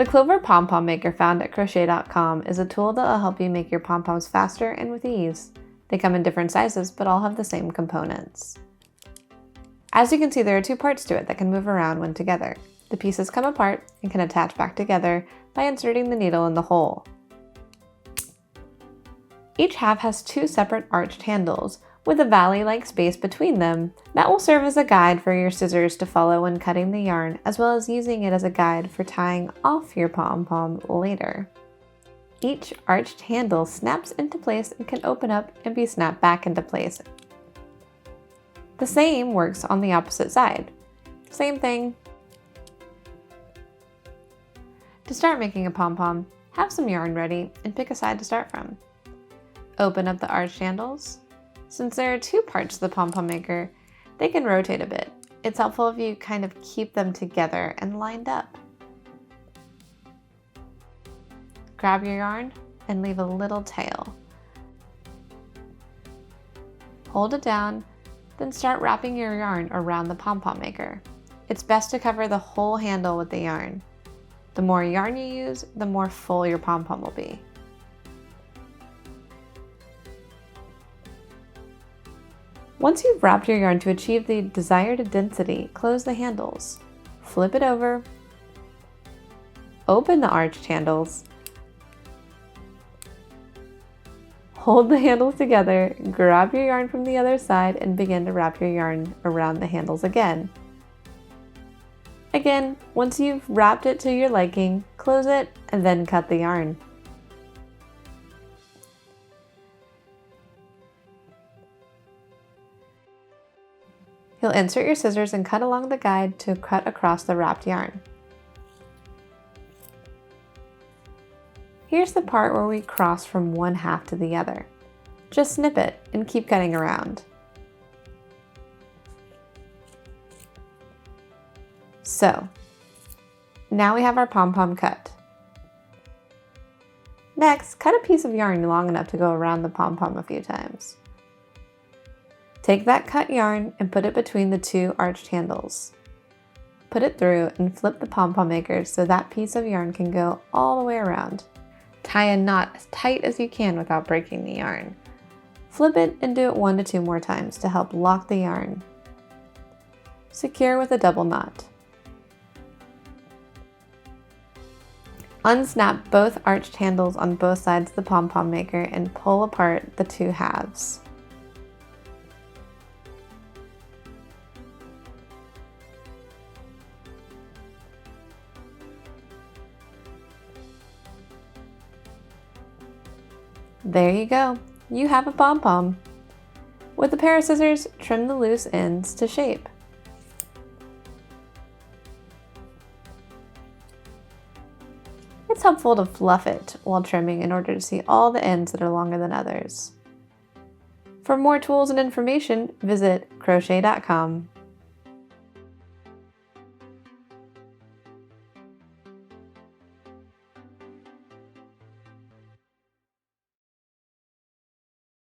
The Clover Pom-pom maker found at crochet.com is a tool that will help you make your pom-poms faster and with ease. They come in different sizes, but all have the same components. As you can see, there are two parts to it that can move around when together. The pieces come apart and can attach back together by inserting the needle in the hole. Each half has two separate arched handles with a valley-like space between them that will serve as a guide for your scissors to follow when cutting the yarn, as well as using it as a guide for tying off your pom-pom later. Each arched handle snaps into place and can open up and be snapped back into place. The same works on the opposite side. Same thing. To start making a pom-pom, have some yarn ready and pick a side to start from. Open up the arched handles. Since there are two parts to the pom-pom maker, they can rotate a bit. It's helpful if you kind of keep them together and lined up. Grab your yarn and leave a little tail. Hold it down, then start wrapping your yarn around the pom-pom maker. It's best to cover the whole handle with the yarn. The more yarn you use, the more full your pom-pom will be. Once you've wrapped your yarn to achieve the desired density, close the handles. Flip it over, open the arched handles, hold the handles together, grab your yarn from the other side, and begin to wrap your yarn around the handles again. Again, once you've wrapped it to your liking, close it and then cut the yarn. You'll insert your scissors and cut along the guide to cut across the wrapped yarn. Here's the part where we cross from one half to the other. Just snip it and keep cutting around. So, now we have our pom-pom cut. Next, cut a piece of yarn long enough to go around the pom-pom a few times. Take that cut yarn and put it between the two arched handles. Put it through and flip the pom-pom maker so that piece of yarn can go all the way around. Tie a knot as tight as you can without breaking the yarn. Flip it and do it 1 to 2 more times to help lock the yarn. Secure with a double knot. Unsnap both arched handles on both sides of the pom-pom maker and pull apart the two halves. There you go, you have a pom-pom. With a pair of scissors, trim the loose ends to shape. It's helpful to fluff it while trimming in order to see all the ends that are longer than others. For more tools and information, visit crochet.com.